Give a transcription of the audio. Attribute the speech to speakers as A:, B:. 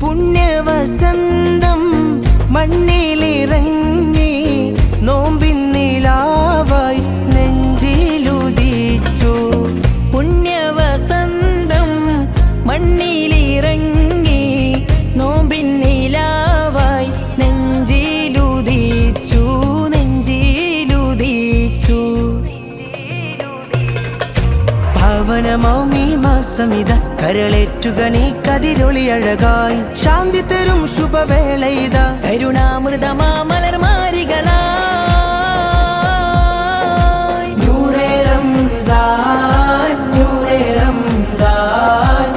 A: പുണ്യവസന്തം മണ്ണിലിറങ്ങി നോമ്പിൻ നിലാവായി നെഞ്ചിലുദിച്ചു.
B: പുണ്യവസന്തം മണ്ണിലിറങ്ങി നോമ്പിൻ നിലാവായി നെഞ്ചിലുദിച്ചു.
A: പാവനമൗമി മാസമിത കരളേറ്റുക നീ കതിരൊളി അഴകായി. ശാന്തി തരും ശുഭവേള ഇതാ
B: കരുണാമൃതമാമലർമാരികളായി.
A: നൂറേ റംസാൻ നൂറേ റംസാൻ